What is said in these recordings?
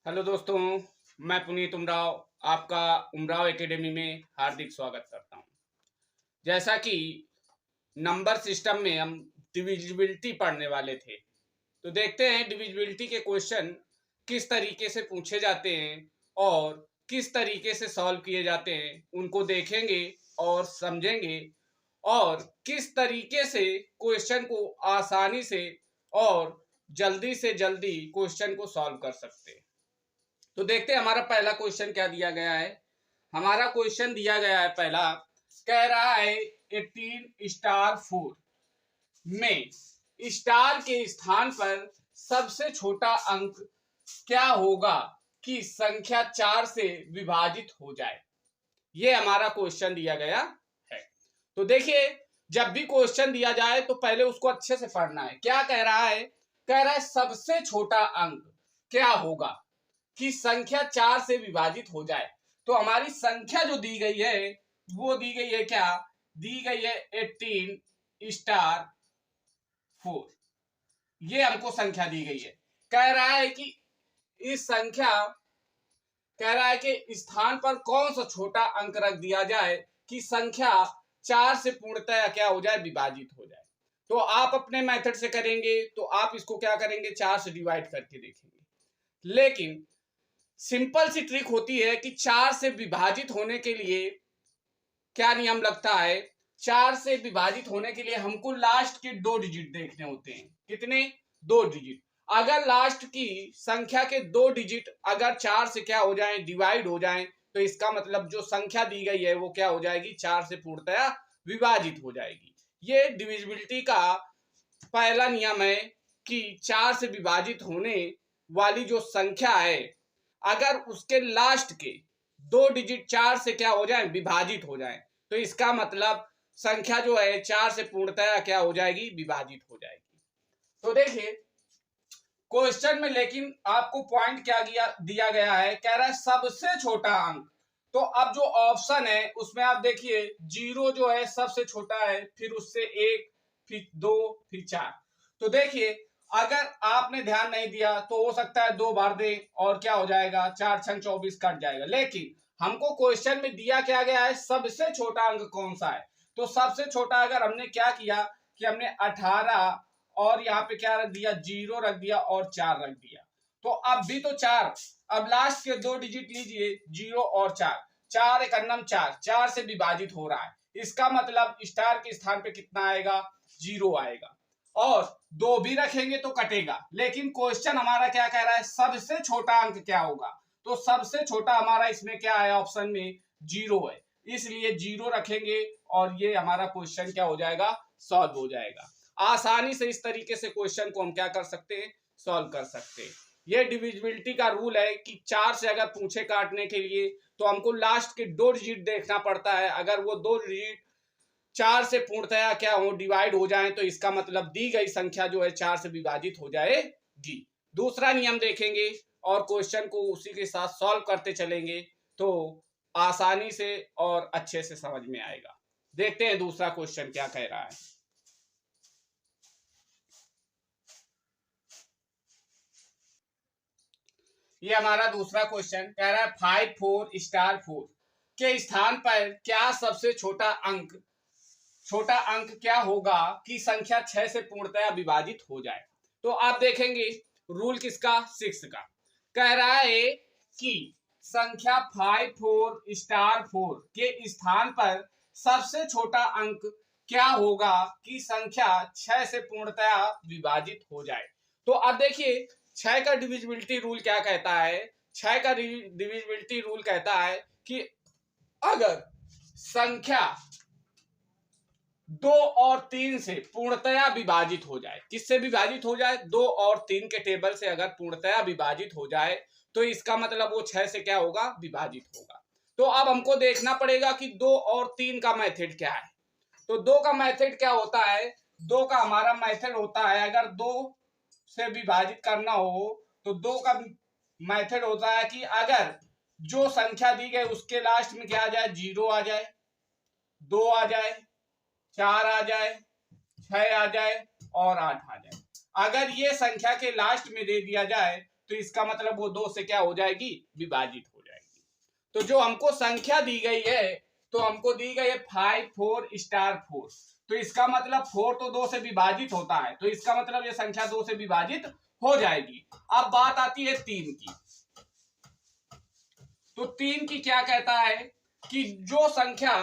Hello दोस्तों, मैं पुनीत उमराव आपका उमराव एकेडमी में हार्दिक स्वागत करता हूं। जैसा कि नंबर सिस्टम में हम डिविजिबिलिटी पढ़ने वाले थे, तो देखते हैं डिविजिबिलिटी के क्वेश्चन किस तरीके से पूछे जाते हैं और किस तरीके से सॉल्व किए जाते हैं, उनको देखेंगे और समझेंगे और किस तरीके से क्वेश्चन को आसानी से और जल्दी से जल्दी क्वेश्चन को सॉल्व कर सकते हैं। तो देखते हैं हमारा पहला क्वेश्चन क्या दिया गया है। हमारा क्वेश्चन दिया गया है पहला, कह रहा है 18 स्टार 4 में स्टार के स्थान पर सबसे छोटा अंक क्या होगा कि संख्या 4 से विभाजित हो जाए। ये हमारा क्वेश्चन दिया गया है। तो देखिए, जब भी क्वेश्चन दिया जाए तो पहले उसको अच्छे से पढ़ना है। क्या कह रहा है? कह रहा है सबसे छोटा अंक क्या होगा कि संख्या 4 से विभाजित हो जाए। तो हमारी संख्या जो दी गई है वो दी गई है, क्या दी गई है? 18 स्टार 4। ये हमको संख्या दी गई है। कह रहा है कि इस संख्या, कह रहा है कि स्थान पर कौन सा छोटा अंक रख दिया जाए कि संख्या 4 से पूर्णतः क्या हो जाए? विभाजित हो जाए। तो आप अपने मेथड से करेंगे तो आप इसको क्या करेंगे? 4 से डिवाइड करके देखेंगे। लेकिन सिंपल सी ट्रिक होती है कि 4 से विभाजित होने के लिए क्या नियम लगता है? 4 से विभाजित होने के लिए हमको लास्ट के 2 डिजिट देखने होते हैं। कितने? 2 डिजिट। अगर लास्ट की संख्या के 2 डिजिट अगर 4 से क्या हो जाए? डिवाइड हो जाए, तो इसका मतलब जो संख्या दी गई है वो क्या हो जाएगी? 4 से पूर्णतया विभाजित हो जाएगी। ये डिविजिबिलिटी का पहला नियम है कि 4 से विभाजित होने वाली जो संख्या है, अगर उसके लास्ट के 2 डिजिट 4 से क्या हो जाए? विभाजित हो जाए, तो इसका मतलब संख्या जो है 4 से पूर्णतया क्या हो जाएगी? विभाजित हो जाएगी। तो देखिए क्वेश्चन में, लेकिन आपको पॉइंट क्या दिया गया है? कह रहा है सबसे छोटा अंक। तो अब जो ऑप्शन है उसमें आप देखिए, 0 जो है सबसे छोटा है, फिर उससे 1, फिर 2, फिर 4। तो देखिए, अगर आपने ध्यान नहीं दिया तो हो सकता है 2 बार दे और क्या हो जाएगा? 4 छंग 24 कट जाएगा। लेकिन हमको क्वेश्चन में दिया क्या गया है? सबसे छोटा अंक कौन सा है। तो सबसे छोटा अगर हमने क्या किया कि हमने 18 और यहाँ पे क्या रख दिया? 0 रख दिया और 4 रख दिया। तो अब भी तो 4, अब लास्ट के 2 डिजिट लीजिए, 0 और 4। 4 एक अन्नम 4, 4 से विभाजित हो रहा है। इसका मतलब स्टार के स्थान पे कितना आएगा? 0 आएगा। और 2 भी रखेंगे तो कटेगा। लेकिन क्वेश्चन हमारा क्या कह रहा है? सबसे छोटा अंक क्या होगा। तो सबसे छोटा हमारा इसमें क्या है? ऑप्शन में 0 है, इसलिए 0 रखेंगे और ये हमारा क्वेश्चन क्या हो जाएगा? सॉल्व हो जाएगा। आसानी से इस तरीके से क्वेश्चन को हम क्या कर सकते हैं? सॉल्व कर सकते हैं। ये डिविजिबिलिटी का रूल है कि 4 से अगर पूछे काटने के लिए तो हमको लास्ट के 2 डिजिट देखना पड़ता है। अगर वो 2 डिजिट 4 से पूर्णतया क्या हो? डिवाइड हो जाए, तो इसका मतलब दी गई संख्या जो है 4 से विभाजित हो जाएगी। दूसरा नियम देखेंगे और क्वेश्चन को उसी के साथ सॉल्व करते चलेंगे तो आसानी से और अच्छे से समझ में आएगा। देखते हैं दूसरा क्वेश्चन क्या कह रहा है। ये हमारा दूसरा क्वेश्चन कह रहा है 5 4 स्टार 4 के स्थान पर क्या सबसे छोटा अंक क्या होगा कि संख्या 6 से पूर्णतया विभाजित हो जाए। तो आप देखेंगे रूल किसका? 6 का। कह रहा है कि संख्या 5 4 स्टार 4 के स्थान पर सबसे छोटा अंक क्या होगा कि संख्या 6 से पूर्णतया विभाजित हो जाए। तो अब देखिए 6 का डिविजिबिलिटी रूल क्या कहता है? 6 का डिविजिबिलिटी रूल कहता है कि अगर संख्या 2 और 3 से पूर्णतया विभाजित हो जाए, किससे विभाजित हो जाए? 2 और 3 के टेबल से अगर पूर्णतया विभाजित हो जाए तो इसका मतलब वो 6 से क्या होगा? विभाजित होगा। तो अब हमको देखना पड़ेगा कि 2 और 3 का मेथड क्या है। तो 2 का मेथड क्या होता है? 2 का हमारा मेथड होता है, अगर 2 से विभाजित करना हो तो 2 का मेथड होता है कि अगर जो संख्या दी गई उसके लास्ट में क्या आ जाए? 0 आ जाए, 2 आ जाए, 4 आ जाए, 6 आ जाए और 8 आ जाए। अगर ये संख्या के लास्ट में दे दिया जाए तो इसका मतलब वो 2 से क्या हो जाएगी, विभाजित हो जाएगी। तो जो हमको संख्या दी गई है, तो हमको दी गई है 5 4 स्टार 4, तो इसका मतलब 4 तो 2 से विभाजित होता है, तो इसका मतलब ये संख्या 2 से विभाजित हो जाएगी। अब बात आती है 3 की। तो 3 की क्या कहता है कि जो संख्या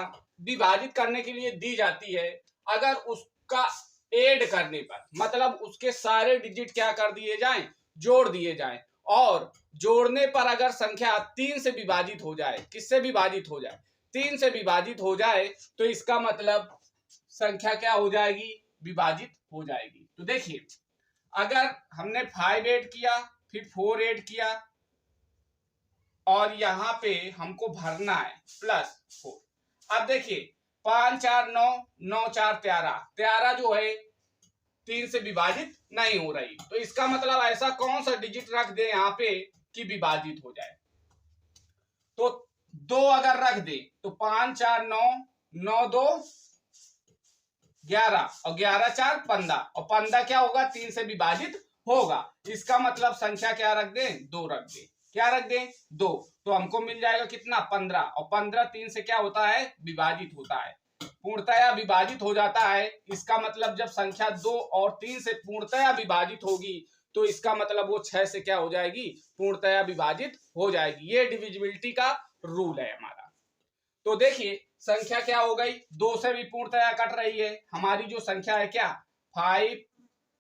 विभाजित करने के लिए दी जाती है, अगर उसका ऐड करने पर, मतलब उसके सारे डिजिट क्या कर दिए जाएं, जोड़ दिए जाएं, और जोड़ने पर अगर संख्या 3 से विभाजित हो जाए, किससे विभाजित हो जाए, 3 से विभाजित हो जाए, तो इसका मतलब संख्या क्या हो जाएगी, विभाजित हो जाएगी। तो देखिए, अगर हमने 5 ऐड किया, फिर 4 ऐड किया, और यहां पे हमको भरना है +4। अब देखिए 5 4 9, 9 4 13 जो है 3 से विभाजित नहीं हो रही, तो इसका मतलब ऐसा कौन सा डिजिट रख दे यहाँ पे कि विभाजित हो जाए। तो 2 अगर रख दे तो 5 4 9, 9 2 11, और 11 4 15, और 15 क्या होगा, 3 से विभाजित होगा। इसका मतलब संख्या क्या रख दे, 2 रख दे। क्या रख दे, 2। तो हमको मिल जाएगा कितना, 15, और 15 3 से क्या होता है, विभाजित होता है, पूर्णतया विभाजित हो जाता है। इसका मतलब जब संख्या 2 और 3 से पूर्णतया विभाजित होगी, तो इसका मतलब वो 6 से क्या हो जाएगी, पूर्णतया विभाजित हो जाएगी। ये डिविजिबिलिटी का रूल है हमारा। तो देखिए संख्या क्या हो गई, 2 से भी पूर्णतया कट रही है। हमारी जो संख्या है क्या, 5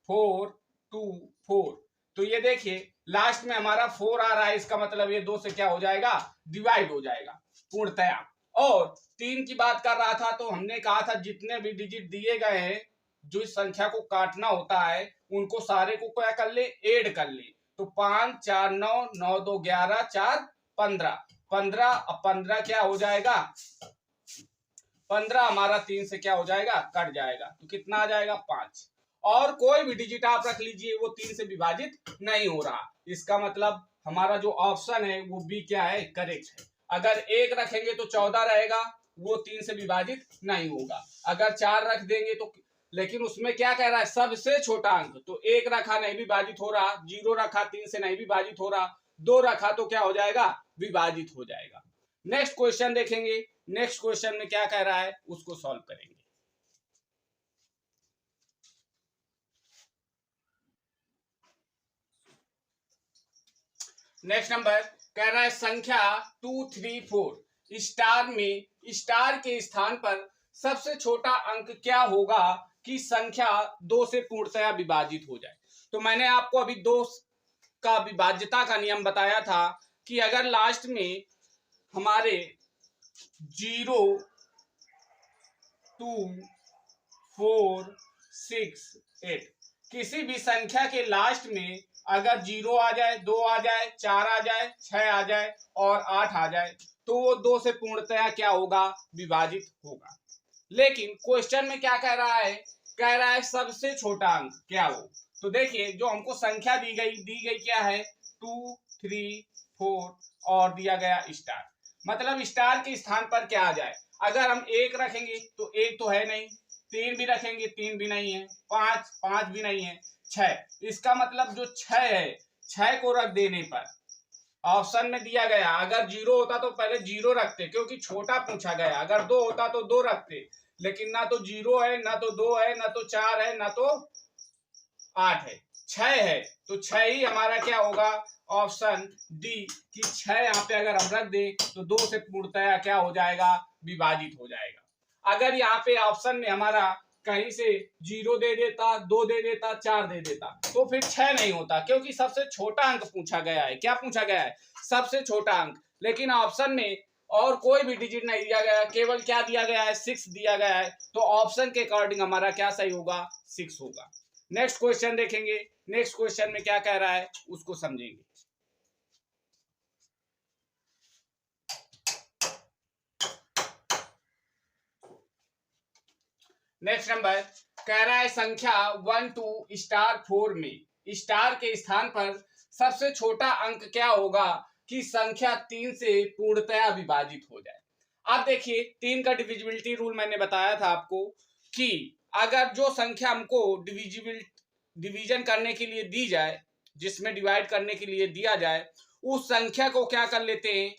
4 2 4, तो ये देखिए लास्ट में हमारा 4 आ रहा है, इसका मतलब ये 2 से क्या हो जाएगा, डिवाइड हो जाएगा पूर्णतया। और 3 की बात कर रहा था, तो हमने कहा था जितने भी डिजिट दिए गए हैं, जो इस संख्या को काटना होता है, उनको सारे को क्या कर ले, ऐड कर ले। तो 5 4 9, 9 2 11 4 15, 15 अब 15 क्या हो जाएगा, 15 हमारा 3 से क्या हो जाएगा, कट जाएगा, तो कितना आ जाएगा, 5। और कोई भी डिजिट आप रख लीजिए, वो 3 से विभाजित नहीं हो रहा। इसका मतलब हमारा जो ऑप्शन है वो बी क्या है, करेक्ट है। अगर 1 रखेंगे तो 14 रहेगा, वो 3 से विभाजित नहीं होगा। अगर 4 रख देंगे तो, लेकिन उसमें क्या कह रहा है, सबसे छोटा अंक, तो 1 रखा नहीं विभाजित हो रहा, 0 रखा 3 से नहीं विभाजित हो रहा, 2 रखा तो क्या हो जाएगा, विभाजित हो जाएगा। नेक्स्ट क्वेश्चन देखेंगे, नेक्स्ट क्वेश्चन में क्या कह रहा है उसको सॉल्व करेंगे। नेक्स्ट नंबर कह रहा है संख्या 2 3 4 स्टार में, स्टार के स्थान पर सबसे छोटा अंक क्या होगा कि संख्या 2 से पूर्णतया विभाजित हो जाए। तो मैंने आपको अभी 2 का विभाज्यता का नियम बताया था कि अगर लास्ट में हमारे 0 2 4 6 8 किसी भी संख्या के लास्ट में अगर 0 आ जाए, 2 आ जाए, 4 आ जाए, 6 आ जाए और 8 आ जाए, तो वो 2 से पूर्णतया क्या होगा, विभाजित होगा। लेकिन क्वेश्चन में क्या कह रहा है, कह रहा है सबसे छोटा अंक क्या हो। तो देखिए जो हमको संख्या दी गई क्या है, 2 3 4 और दिया गया स्टार, मतलब स्टार के स्थान पर क्या आ जाए। अगर हम 1 रखेंगे तो 1 तो है नहीं, 3 भी रखेंगे 3 भी नहीं है, 5 भी नहीं है, 6, इसका मतलब जो 6 है, 6 को रख देने पर ऑप्शन में दिया गया, अगर 0 होता तो पहले 0 रखते क्योंकि छोटा पूछा गया, अगर 2 होता तो 2 रखते, लेकिन ना तो 0 है, ना तो 2 है, ना तो 4 है, ना तो 8 है, 6 है, तो 6 ही हमारा क्या होगा, ऑप्शन डी कि 6 यहाँ पे अगर हम रख दे तो 2 से पूर्णतया क्या हो जाएगा, विभाजित हो जाएगा। अगर यहाँ पे ऑप्शन में हमारा कहीं से 0 दे देता, 2 दे देता, 4 दे देता, तो फिर 6 नहीं होता, क्योंकि सबसे छोटा अंक पूछा गया है। क्या पूछा गया है, सबसे छोटा अंक। लेकिन ऑप्शन में और कोई भी डिजिट नहीं दिया गया, केवल क्या दिया गया है, 6 दिया गया है, तो ऑप्शन के अकॉर्डिंग हमारा क्या सही होगा, 6 होगा। नेक्स्ट क्वेश्चन देखेंगे, नेक्स्ट क्वेश्चन में क्या कह रहा है उसको समझेंगे। नेक्स्ट नंबर कह रहा है संख्या 1 2 स्टार 4 में स्टार के स्थान पर सबसे छोटा अंक क्या होगा कि संख्या 3 से पूर्णतया विभाजित हो जाए। अब देखिए 3 का डिविजिबिलिटी रूल मैंने बताया था आपको कि अगर जो संख्या हमको डिविजन करने के लिए दी जाए, जिसमें डिवाइड करने के लिए दिया जाए, उस संख्या को क्या कर लेते हैं,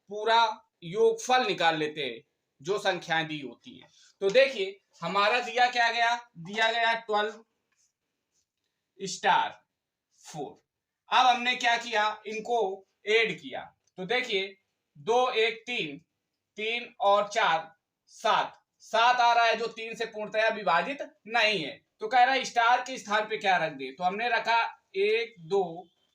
पूरा योगफल निकाल लेते हैं जो संख्याएं दी होती हैं। तो देखिए हमारा दिया क्या गया, दिया गया 12 स्टार 4। अब हमने क्या किया, इनको ऐड किया। तो देखिए 2 1 3, 3 और 4 7, 7 आ रहा है जो 3 से पूर्णतया विभाजित नहीं है। तो कह रहा है स्टार के स्थान पे क्या रख दे, तो हमने रखा 1 2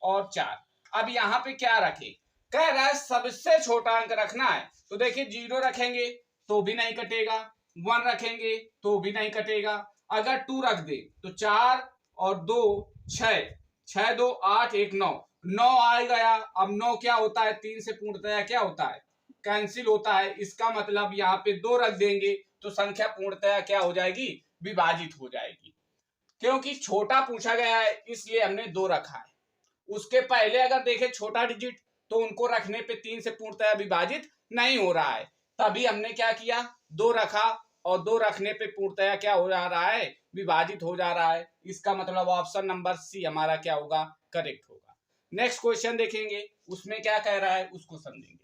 और 4। अब यहाँ पे क्या रखे, कह रहा है सबसे छोटा अंक रखना है। तो देखिए 0 रखेंगे तो भी नहीं कटेगा, 1 रखेंगे तो भी नहीं कटेगा। अगर 2 रख दे तो 4 और 2 6, 6 2 8 1 9, 9 आ गया। अब 9 क्या होता है, 3 से पूर्णतया क्या होता है, कैंसिल होता है। इसका मतलब यहाँ पे 2 रख देंगे तो संख्या पूर्णतया क्या हो जाएगी, विभाजित हो जाएगी। क्योंकि छोटा पूछा गया है इसलिए हमने 2 रखा है। उसके पहले अगर देखें छोटा डिजिट तो उनको रखने पे 3 से पूर्णतया विभाजित नहीं हो रहा है, तभी हमने क्या किया, 2 रखा और 2 रखने पे पूर्णतया क्या हो जा रहा है, विभाजित हो जा रहा है। इसका मतलब ऑप्शन नंबर सी हमारा क्या होगा, करेक्ट होगा। नेक्स्ट क्वेश्चन देखेंगे, उसमें क्या कह रहा है उसको समझेंगे।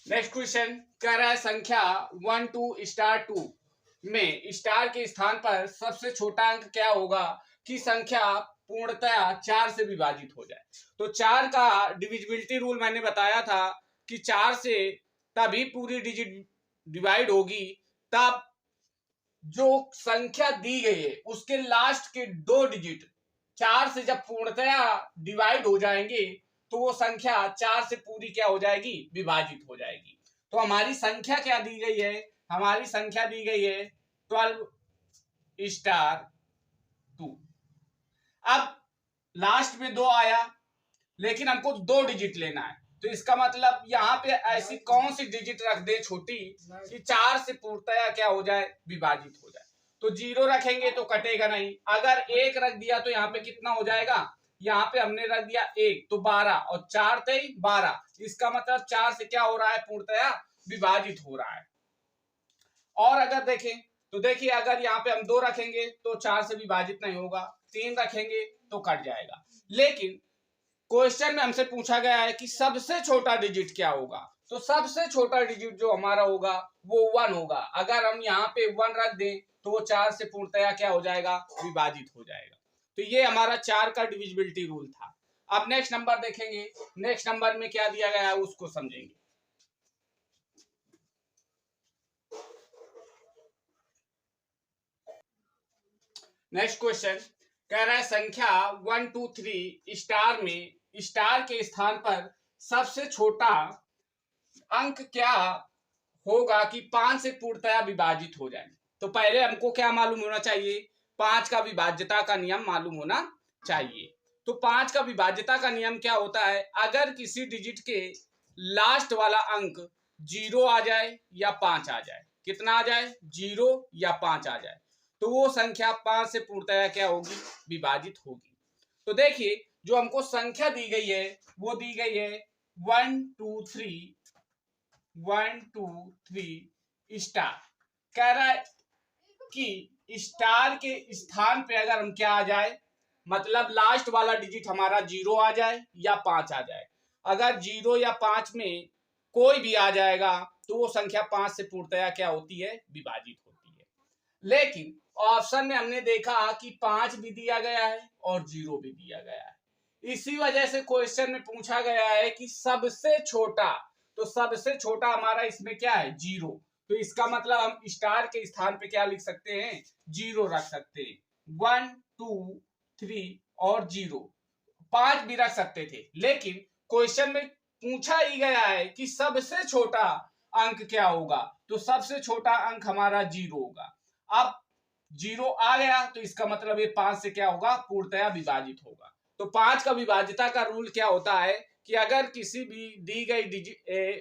नेक्स्ट क्वेश्चन कह रहा है संख्या 1 2 स्टार 2 में स्टार के स्थान पर सबसे छोटा अंक क्या होगा कि संख्या पूर्णतया 4 से विभाजित हो जाए। तो 4 का डिविजिबिलिटी रूल मैंने बताया था कि 4 से तभी पूरी डिजिट डिवाइड होगी तब जो संख्या दी गई है उसके लास्ट के 2 डिजिट 4 से जब पूर्णतया डिवाइड हो जाएंगे तो वो संख्या 4 से पूरी क्या हो जाएगी, विभाजित हो जाएगी। तो हमारी संख्या क्या दी गई है, हमारी संख्या दी गई है 12 स्टार 2। अब लास्ट में 2 आया लेकिन हमको 2 डिजिट लेना है, तो इसका मतलब यहाँ पे ऐसी कौन सी डिजिट रख दे छोटी कि 4 से पूर्णतया क्या हो जाए, विभाजित हो जाए। तो 0 रखेंगे तो कटेगा नहीं। अगर 1 रख दिया तो यहाँ पे कितना हो जाएगा, यहाँ पे हमने रख दिया 1 तो 12 और 4 थे 12। इसका मतलब 4 से क्या हो रहा है, पूर्णतया विभाजित हो रहा है। और अगर देखें तो देखिए अगर यहाँ पे हम 2 रखेंगे तो 4 से विभाजित नहीं होगा, 3 रखेंगे तो कट जाएगा। लेकिन क्वेश्चन में हमसे पूछा गया है कि सबसे छोटा डिजिट क्या होगा, तो सबसे छोटा डिजिट जो हमारा होगा वो 1 होगा। अगर हम यहाँ पे 1 रख दें तो वो 4 से पूर्णतया क्या हो जाएगा, विभाजित हो जाएगा। तो ये हमारा 4 का डिविजिबिलिटी रूल था। अब नेक्स्ट नंबर देखेंगे, नेक्स्ट नंबर में क्या दिया गया है उसको समझेंगे। नेक्स्ट क्वेश्चन कह रहा है संख्या 1 2 3 स्टार में स्टार के स्थान पर सबसे छोटा अंक क्या होगा कि 5 से पूर्णतया विभाजित हो जाए। तो पहले हमको क्या मालूम होना चाहिए, 5 का विभाज्यता का नियम मालूम होना चाहिए। तो 5 का विभाज्यता का नियम क्या होता है, अगर किसी डिजिट के लास्ट वाला अंक 0 आ जाए या 5 आ जाए, कितना आ जाए, 0 या 5 आ जाए, तो वो संख्या 5 से पूर्णतया क्या होगी, विभाजित होगी। तो देखिए जो हमको संख्या दी गई है वो दी गई है 1 2 3 स्टार। कह रहा है कि स्टार के स्थान पे अगर हम क्या आ जाए, मतलब लास्ट वाला डिजिट हमारा 0 आ जाए या 5 आ जाए। अगर 0 या 5 में कोई भी आ जाएगा तो वो संख्या 5 से पूर्णतया क्या होती है, विभाजित होती है। लेकिन ऑप्शन में हमने देखा कि 5 भी दिया गया है और 0 भी दिया गया है। इसी वजह से क्वेश्चन में पूछा गया है कि सबसे छोटा, तो सबसे छोटा हमारा इसमें क्या है, 0। तो इसका मतलब हम स्टार के स्थान पे क्या लिख सकते हैं, 0 रख सकते हैं। 1 2 3 और 0, 5 भी रख सकते थे, लेकिन क्वेश्चन में पूछा ही गया है कि सबसे छोटा अंक क्या होगा, तो सबसे छोटा अंक हमारा 0 होगा। अब 0 आ गया तो इसका मतलब ये 5 से क्या होगा, पूर्णतया विभाजित होगा। तो 5 का विभाज्यता का रूल क्या होता है कि अगर किसी भी दी गई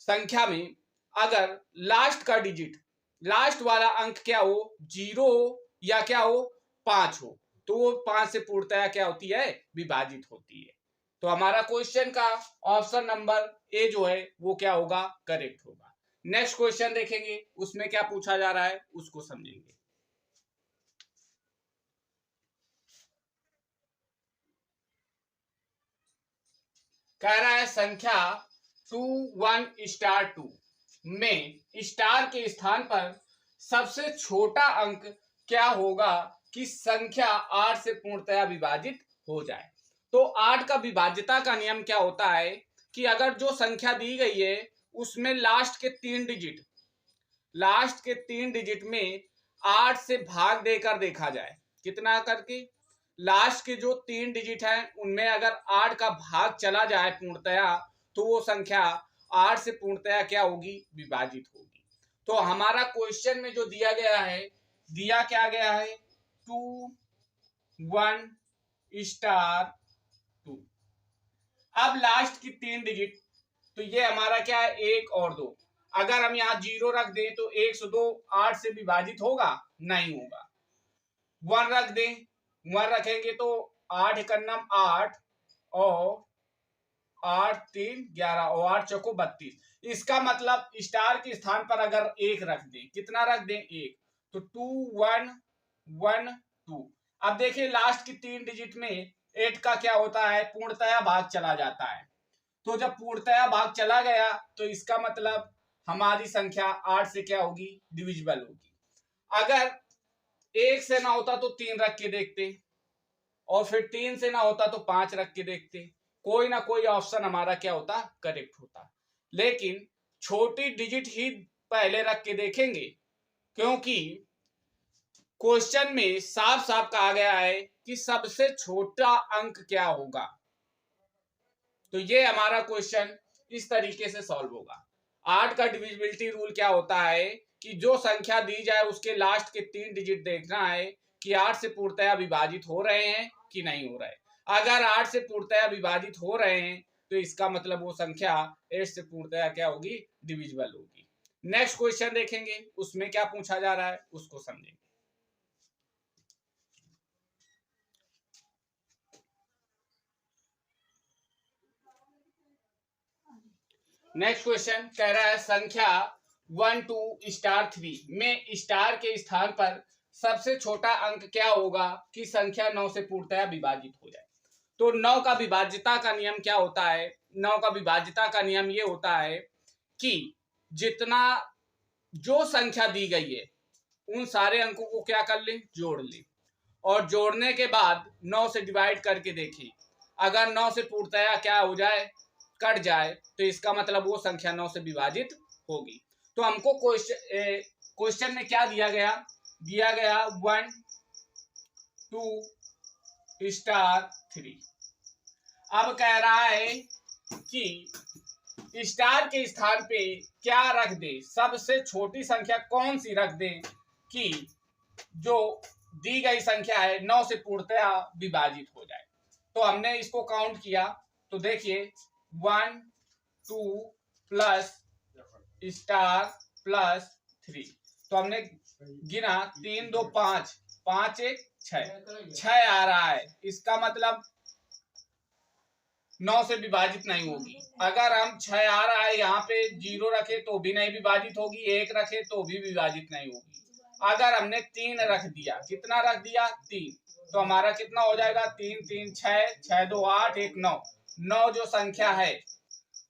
संख्या में अगर लास्ट का डिजिट, लास्ट वाला अंक क्या हो, 0 या क्या हो, 5 हो, तो वो 5 से पूर्णतया क्या होती है, विभाजित होती है। तो हमारा क्वेश्चन का ऑप्शन नंबर ए जो है वो क्या होगा, करेक्ट होगा। नेक्स्ट क्वेश्चन देखेंगे, उसमें क्या पूछा जा रहा है उसको समझेंगे। कह रहा है संख्या 21*2 में स्टार के स्थान पर सबसे छोटा अंक क्या होगा कि संख्या 8 से पूर्णतया विभाजित हो जाए। तो 8 का विभाज्यता का नियम क्या होता है कि अगर जो संख्या दी गई है उसमें लास्ट के 3 डिजिट में 8 से भाग देकर देखा जाए। कितना करके? लास्ट के जो 3 डिजिट हैं उनमें अगर 8 का भाग चला जाए पूर्णतया, तो वो संख्या 8 से पूर्णतया क्या होगी? विभाजित होगी। तो हमारा क्वेश्चन में जो दिया गया है, दिया क्या गया है? 21*2। अब लास्ट की 3 डिजिट, तो ये हमारा क्या है? 1 और 2। अगर हम यहाँ 0 रख दें तो 1 से 2 8 से विभाजित होगा? नहीं होगा। 1 रख दें, 1 रखेंगे तो 8 एक 8 और 8 3 11 और 8 चौको 32। इसका मतलब स्टार के स्थान पर अगर 1 रख दें, कितना रख दें? 1, तो 2112। अब देखिए लास्ट की 3 डिजिट में 8 का क्या होता है? पूर्णतया भाग चला जाता है। तो जब पूर्णतया भाग चला गया तो इसका मतलब हमारी संख्या 8 से क्या होगी? डिविजिबल होगी। अगर 1 से ना होता तो 3 रख के देखते, और फिर 3 से ना होता तो 5 रख के देखते। कोई ना कोई ऑप्शन हमारा क्या होता? करेक्ट होता। लेकिन छोटी डिजिट ही पहले रख के देखेंगे, क्योंकि क्वेश्चन में साफ साफ कहा गया है कि सबसे छोटा अंक क्या होगा। तो ये हमारा क्वेश्चन इस तरीके से सॉल्व होगा। 8 का डिविजिबिलिटी रूल क्या होता है कि जो संख्या दी जाए उसके लास्ट के 3 डिजिट देखना है कि 8 से पूर्णतया विभाजित हो रहे हैं कि नहीं हो रहे। अगर 8 से पूर्णतया विभाजित हो रहे हैं तो इसका मतलब वो संख्या 8 से पूर्णतया क्या होगी? डिविजिबल होगी। नेक्स्ट क्वेश्चन देखेंगे, उसमें क्या पूछा जा रहा है उसको समझेंगे। नेक्स्ट क्वेश्चन कह रहा है संख्या 12*3 में स्टार के स्थान पर सबसे छोटा अंक क्या होगा कि संख्या 9 से पूर्णतया विभाजित हो जाए। तो 9 का विभाज्यता का नियम क्या होता है? 9 का विभाज्यता का नियम ये होता है कि जितना जो संख्या दी गई है उन सारे अंकों को क्या कर ले? जोड़ ले, और जोड़ने के बाद 9 से डिवाइड करके देखें। अगर 9 से पूर्णतया क्या हो जाए? कट जाए, तो इसका मतलब वो संख्या 9 से विभाजित होगी। तो हमको क्वेश्चन में क्या दिया गया? दिया गया 12*3। अब कह रहा है कि स्टार के स्थान पे क्या रख दे? सबसे छोटी संख्या कौन सी रख दे कि जो दी गई संख्या है 9 से पूर्णतया विभाजित हो जाए। तो हमने इसको काउंट किया, तो देखिए 1 2 प्लस स्टार प्लस 3। तो हमने गिना 3 2 5, 5 1 6 आ रहा है। इसका मतलब 9 से विभाजित नहीं होगी। अगर हम 6 आ रहा है यहाँ पे 0 रखे तो भी नहीं विभाजित होगी, 1 रखे तो भी विभाजित नहीं होगी। अगर हमने 3 रख दिया, कितना रख दिया? 3, तो हमारा कितना हो जाएगा? 3 3 6, 6 2 8, 1 9। 9 जो संख्या है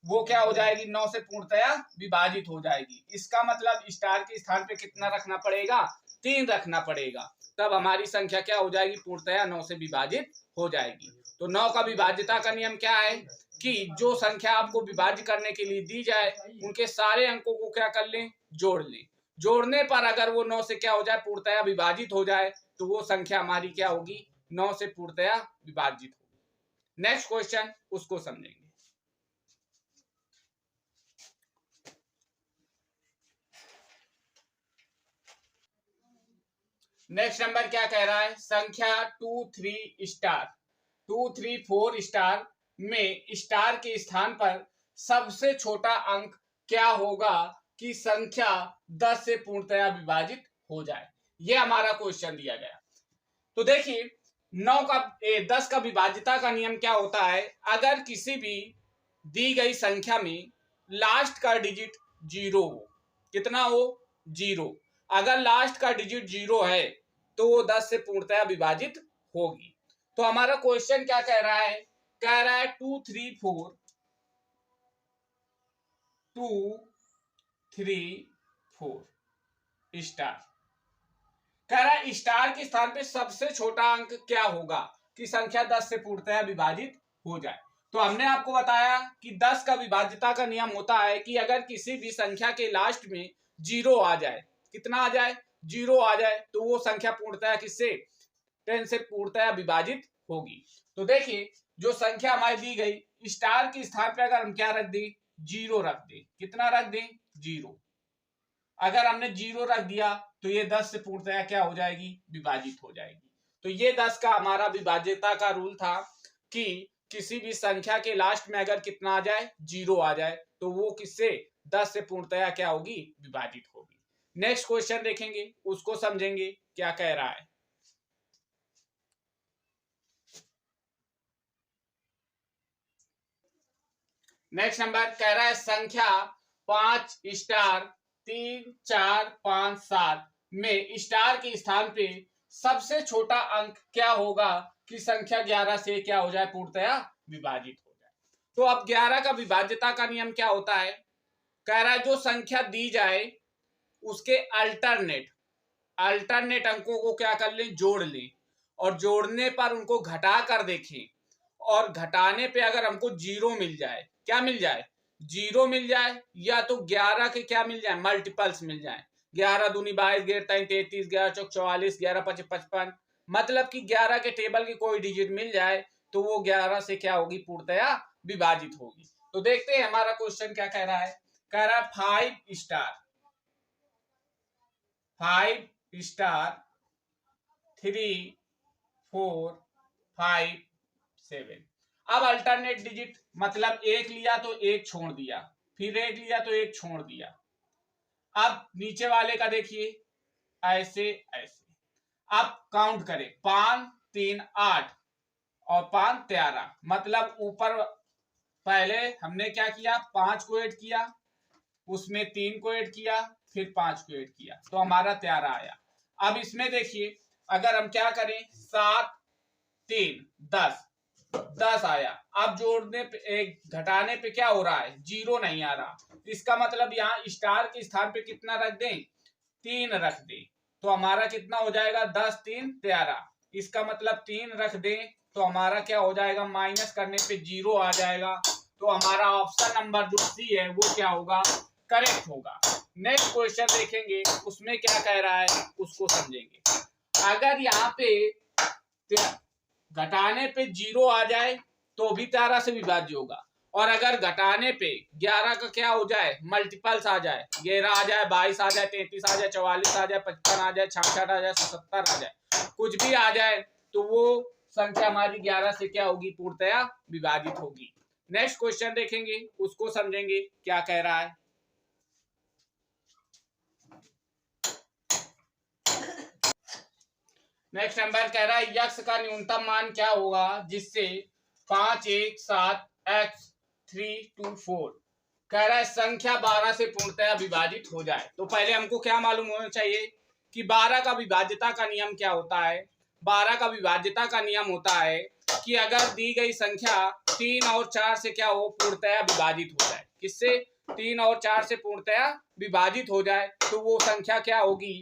वो क्या हो जाएगी? 9 से पूर्णतया विभाजित हो जाएगी। इसका मतलब स्टार के स्थान पे कितना रखना पड़ेगा? 3 रखना पड़ेगा, तब हमारी संख्या क्या हो जाएगी? पूर्णतया 9 से विभाजित हो जाएगी। तो 9 का विभाज्यता का नियम क्या है कि जो संख्या आपको विभाज्य करने के लिए दी जाए उनके सारे अंकों को क्या कर लें? जोड़ लें। जोड़ने पर अगर वो 9 से क्या हो जाए? पूर्णतया विभाजित हो जाए, तो वो संख्या हमारी क्या होगी? 9 से पूर्णतया विभाजित होगी। नेक्स्ट क्वेश्चन उसको समझेंगे। नेक्स्ट नंबर क्या कह रहा है? संख्या 234 में स्टार के स्थान पर सबसे छोटा अंक क्या होगा कि संख्या 10 से पूर्णतया विभाजित हो जाए। यह हमारा क्वेश्चन दिया गया। तो देखिए 10 का विभाज्यता का नियम क्या होता है? अगर किसी भी दी गई संख्या में लास्ट का डिजिट 0 हो, कितना हो 0। अगर लास्ट का डिजिट 0 है तो वो 10 से पूर्णतया विभाजित होगी। तो हमारा क्वेश्चन क्या कह रहा है, कह रहा है 2 3 4 2 3 4 स्टार। कह रहा है स्टार के स्थान पे सबसे छोटा अंक क्या होगा कि संख्या 10 से पूर्णतया विभाजित हो जाए। तो हमने आपको बताया कि 10 का विभाज्यता का नियम होता है कि अगर किसी भी संख्या के लास्ट में 0 आ जाए, कितना आ जाए 0 आ जाए, तो वो संख्या पूर्णतया किससे 10 से पूर्णतया विभाजित होगी। तो देखिए जो संख्या हमारी दी गई स्टार के स्थान पे अगर हम क्या रख दें 0 रख दें, कितना रख दें 0। अगर हमने 0 रख दिया तो ये 10 से पूर्णतया क्या हो जाएगी विभाजित हो जाएगी। तो ये 10 का हमारा विभाज्यता का रूल था कि किसी भी संख्या के लास्ट में अगर कितना आ जाए 0 आ जाए तो वो किससे 10 से पूर्णतया क्या होगी विभाजित होगी। नेक्स्ट क्वेश्चन देखेंगे, उसको समझेंगे क्या कह रहा है। नेक्स्ट नंबर कह रहा है संख्या 5 स्टार 3 4 5 7 में स्टार के स्थान पे सबसे छोटा अंक क्या होगा कि संख्या 11 से क्या हो जाए पूर्णतया विभाजित हो जाए। तो अब 11 का विभाज्यता का नियम क्या होता है, कह रहा है जो संख्या दी जाए उसके अल्टरनेट अंकों को क्या कर लें जोड़ लें, और जोड़ने पर उनको घटा कर देखें, और घटाने पे अगर हमको 0 मिल जाए, क्या मिल जाए 0 मिल जाए, या तो 11 के क्या मिल जाए मल्टीपल्स मिल जाए, 11 दूनी 22, 11 तीन 33, 11 चौक 44, 11 पचे 55, मतलब कि 11 के टेबल की कोई डिजिट मिल जाए तो वो 11 से क्या होगी पूर्णतया विभाजित होगी। तो देखते हैं हमारा क्वेश्चन क्या कह रहा है, कह रहा है 5 स्टार 3 4 5 7। अब अल्टरनेट डिजिट मतलब एक लिया तो एक छोड़ दिया, फिर एक लिया तो एक छोड़ दिया। अब नीचे वाले का देखिए ऐसे ऐसे। अब काउंट करें 5 3 8 और 5 13, मतलब ऊपर पहले हमने क्या किया 5 को ऐड किया, उसमें 3 को ऐड किया, फिर 5 को ऐड किया, तो हमारा 13 आया। अब इसमें देखिए अगर हम क्या करें 7 3 10 आया। अब जोड़ने पे एक घटाने पे क्या हो रहा है 0 नहीं आ रहा, इसका मतलब यहाँ स्टार के स्थान पे कितना रख दें 3 रख दें, तो हमारा कितना हो जाएगा 10 3 13। इसका मतलब 3 रख दें तो हमारा क्या हो जाएगा माइनस करने पे 0 आ जाएगा। तो हमारा ऑप्शन नंबर जो सी है वो क्या होगा करेक्ट होगा। नेक्स्ट क्वेश्चन देखेंगे उसमें क्या कह रहा है उसको समझेंगे। अगर यहाँ पे घटाने पे 0 आ जाए तो भी 13 से विभाज्य होगा, और अगर घटाने पे 11 का क्या हो जाए मल्टीपल्स आ जाए, 11 आ जाए 22 आ जाए 33 आ जाए 44 आ जाए 55 आ जाए 66 आ जाए 77 आ जाए, कुछ भी आ जाए तो वो संख्या हमारी 11 से क्या होगी पूर्णतया विभाजित होगी। नेक्स्ट क्वेश्चन देखेंगे उसको समझेंगे क्या कह रहा है। नेक्स्ट नंबर कह रहा है यक्स का न्यूनतम मान क्या होगा जिससे 5 1 7 x 3 2 4 कह रहा है संख्या 12 से पूर्णतया विभाजित हो जाए। तो पहले हमको क्या मालूम होना चाहिए कि 12 का विभाज्यता का नियम क्या होता है। 12 का विभाज्यता का नियम होता है कि अगर दी गई संख्या 3 और 4 से क्या हो पूर्णतया विभाजित हो जाए, किससे 3 और 4 से पूर्णतया विभाजित हो जाए, तो वो संख्या क्या होगी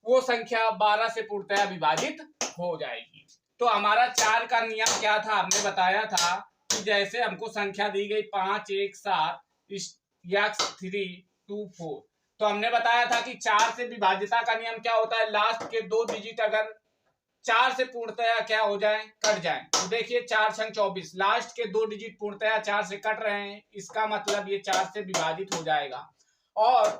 वो संख्या 12 से पूर्णतया विभाजित हो जाएगी। तो हमारा 4 का नियम क्या था हमने बताया था कि जैसे हमको संख्या दी गई 5 1 7 x 3 2 4, तो हमने बताया था कि 4 से विभाज्यता का नियम क्या होता है लास्ट के 2 डिजिट अगर 4 से पूर्णतया क्या हो जाए कट जाए। तो देखिए 4 छंग 24, लास्ट के 2 डिजिट पूर्णतया 4 से कट रहे हैं, इसका मतलब ये 4 से विभाजित हो जाएगा। और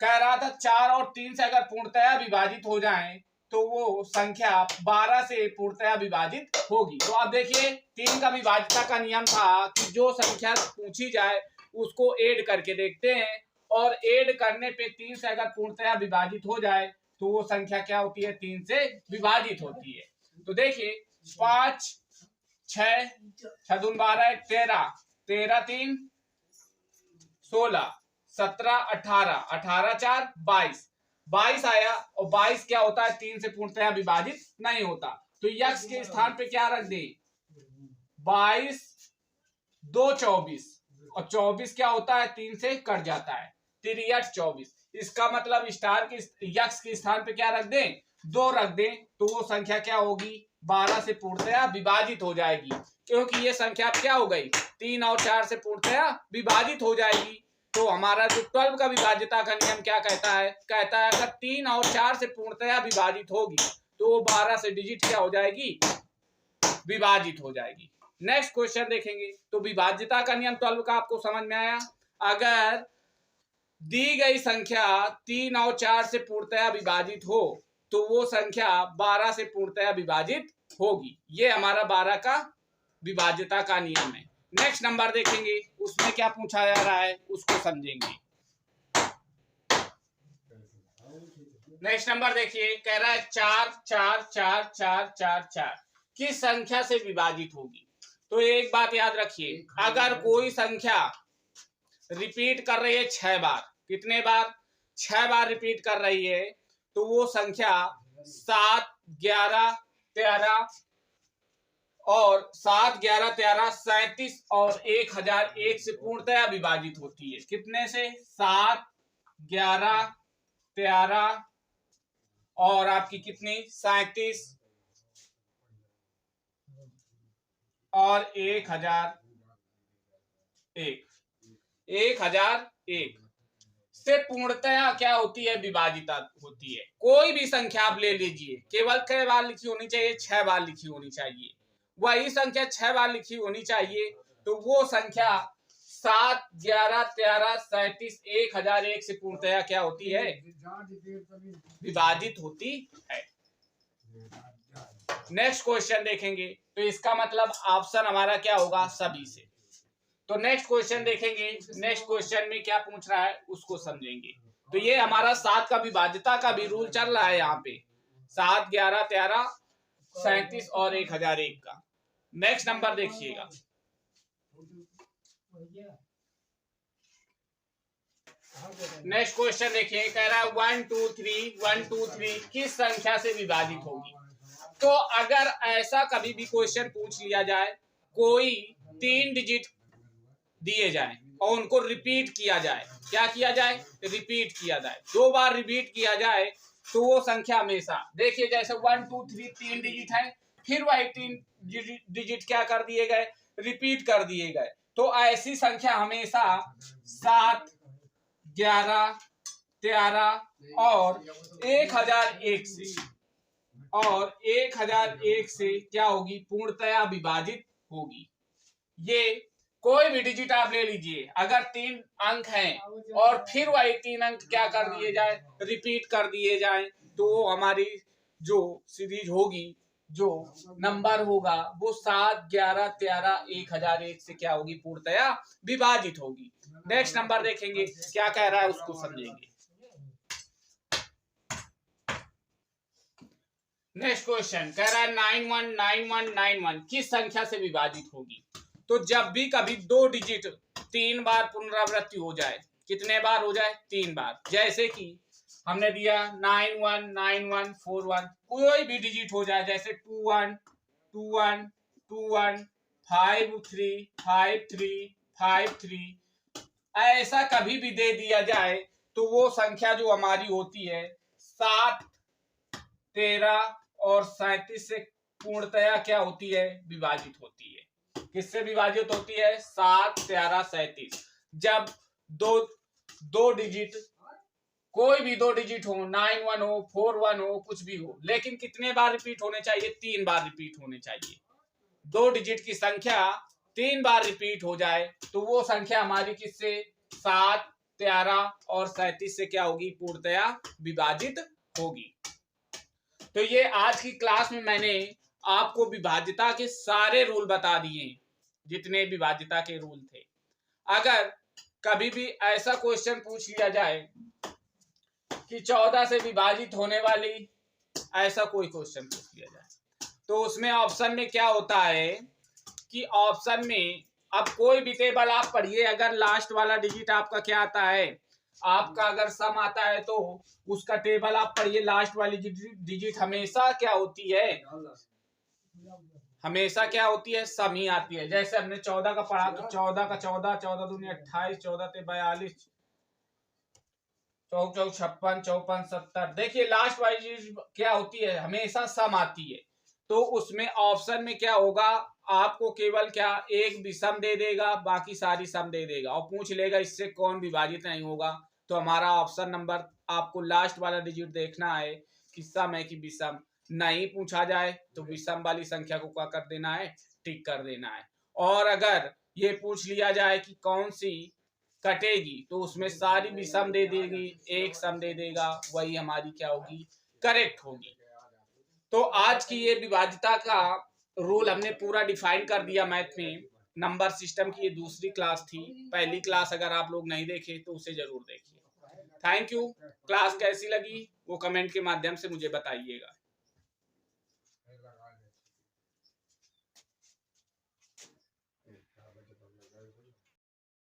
कह रहा था 4 और 3 से अगर पूर्णतया विभाजित हो जाएं तो वो संख्या 12 से पूर्णतया विभाजित होगी। तो अब देखिए 3 का विभाज्यता का नियम था कि जो संख्या पूछी जाए उसको ऐड करके देखते हैं, और ऐड करने पे 3 से अगर पूर्णतया विभाजित हो जाए तो वो संख्या क्या होती है 3 से विभाजित होती है। तो देखिए 5 6 6 दून 12 13 13 3 16 17, 18, 18 4 22, 22 आया और 22 क्या होता है 3 से पूर्णतया विभाजित नहीं होता, तो यक्स के स्थान पे क्या रख दे 22, 2 24 और 24 क्या होता है 3 से कट जाता है 3 8 24, इसका मतलब स्टार के यक्स के स्थान पे क्या रख दें 2 रख दें, तो वो संख्या क्या होगी 12 से पूर्णतया विभाजित हो जाएगी, क्योंकि ये संख्या क्या हो गई 3 और 4 से पूर्णतया विभाजित हो जाएगी। तो हमारा जो 12 का विभाज्यता का नियम क्या कहता है अगर 3 और 4 से पूर्णतया विभाजित होगी तो वो 12 से डिजिट क्या हो जाएगी विभाजित हो जाएगी। नेक्स्ट क्वेश्चन देखेंगे, तो विभाज्यता का नियम 12 का आपको समझ में आया। अगर दी गई संख्या 3 और 4 से पूर्णतया विभाजित हो तो वो संख्या 12 से पूर्णतया विभाजित होगी, ये हमारा 12 का विभाज्यता का नियम है। नेक्स्ट नंबर देखेंगे, उसमें क्या पूछा जा रहा है उसको समझेंगे। नेक्स्ट नंबर देखिए, कह रहा है 4 4 4 4 4 4 किस संख्या से विभाजित होगी। तो एक बात याद रखिए, अगर कोई संख्या रिपीट कर रही है 6 बार, कितने बार 6 बार रिपीट कर रही है, तो वो संख्या 7 11 13 और 7 11 13 37 और 1001 से पूर्णतया विभाजित होती है। कितने से 7 11 13 और आपकी कितनी 37 और 1001 से पूर्णतया क्या होती है विभाजित होती है। कोई भी संख्या आप ले लीजिए, केवल कै बार लिखी होनी चाहिए 6 बार लिखी होनी चाहिए, वही संख्या 6 बार लिखी होनी चाहिए, तो वो संख्या 7 11 13 37 1001 से पूर्णतया क्या होती है विभाजित होती है। नेक्स्ट क्वेश्चन देखेंगे, तो इसका मतलब ऑप्शन हमारा क्या होगा सभी से। तो नेक्स्ट क्वेश्चन देखेंगे, नेक्स्ट क्वेश्चन में क्या पूछ रहा है उसको समझेंगे। तो ये हमारा 7 का विभाज्यता का भी रूल चल रहा है यहाँ पे, 7 11 13 37 और 1001 का। नेक्स्ट नंबर देखिएगा, नेक्स्ट क्वेश्चन देखिए, कह रहा है 1 2 3 1 2 3 किस संख्या से विभाजित होगी। तो अगर ऐसा कभी भी क्वेश्चन पूछ लिया जाए, कोई 3 डिजिट दिए जाए और उनको रिपीट किया जाए, क्या किया जाए रिपीट किया जाए, 2 बार रिपीट किया जाए, तो वो संख्या हमेशा देखिए जैसे 1 2 3 3 डिजिट है, फिर वही 3 डिजिट क्या कर दिए गए रिपीट कर दिए गए, तो ऐसी संख्या हमेशा 7 11 13 और 1001 से क्या होगी पूर्णतया विभाजित होगी। ये कोई भी डिजिट आप ले लीजिए, अगर 3 अंक हैं और फिर वही 3 अंक क्या कर दिए जाए रिपीट कर दिए जाए, तो वो हमारी जो सीरीज होगी, जो नंबर होगा वो 7 11 13 1001 से क्या होगी पूर्णतया विभाजित होगी। नेक्स्ट नंबर देखेंगे क्या कह रहा है उसको समझेंगे। नेक्स्ट क्वेश्चन कह रहा है 919191 किस संख्या से विभाजित होगी। तो जब भी कभी 2 डिजिट 3 बार पुनरावृत्ति हो जाए, कितने बार हो जाए 3 बार, जैसे कि हमने दिया 919141, कोई भी डिजिट हो जाए जैसे 21 21 21 53 53 53, ऐसा कभी भी दे दिया जाए तो वो संख्या जो हमारी होती है 7 13 और 37 से पूर्णतया क्या होती है विभाजित होती है। किससे विभाजित होती है 7 13 37। जब दो डिजिट कोई भी 2 डिजिट हो, 91 हो 41 हो कुछ भी हो, लेकिन कितने बार रिपीट होने चाहिए 3 बार रिपीट होने चाहिए। 2 डिजिट की संख्या 3 बार रिपीट हो जाए तो वो संख्या हमारी किससे 7 13 और 37 से क्या होगी पूर्णतया विभाजित होगी। तो ये आज की क्लास में मैंने आपको विभाज्यता के सारे रूल बता दिए, जितने विभाज्यता के रूल थे। अगर कभी भी ऐसा क्वेश्चन पूछ लिया जाए कि 14 से विभाजित होने वाली, ऐसा कोई क्वेश्चन पूछ लिया जाए, तो उसमें ऑप्शन में क्या होता है कि ऑप्शन में अब कोई भी टेबल आप पढ़िए, अगर लास्ट वाला डिजिट आपका क्या आता है आपका अगर सम आता है तो उसका टेबल आप पढ़िए, लास्ट वाली डिजिट हमेशा क्या होती है, हमेशा क्या होती है, सम ही आती है। जैसे हमने 14 का पढ़ा तो 14 का 14, 14 दूनी 28, 14 ते 42, 14 56, 54 70। देखिए लास्ट वाली चीज क्या होती है, हमेशा सम आती है। तो उसमें ऑप्शन में क्या होगा, आपको केवल क्या एक विषम दे देगा, बाकी सारी सम दे देगा और पूछ लेगा इससे कौन विभाजित नहीं होगा। तो हमारा ऑप्शन नंबर, आपको लास्ट वाला डिजिट देखना है कि सम है कि विषम। नहीं पूछा जाए तो विषम वाली संख्या को क्या कर देना है, टिक कर देना है। और अगर ये पूछ लिया जाए कि कौन सी कटेगी तो उसमें सारी विषम दे देगी, एक सम दे देगा, वही हमारी क्या होगी, करेक्ट होगी। तो आज की ये विभाज्यता का रूल हमने पूरा डिफाइन कर दिया मैथ में। नंबर सिस्टम की ये दूसरी क्लास थी, पहली क्लास अगर आप लोग नहीं देखे तो उसे जरूर देखिए। Thank you. क्लास कैसी लगी वो कमेंट के माध्यम से मुझे बताइएगा।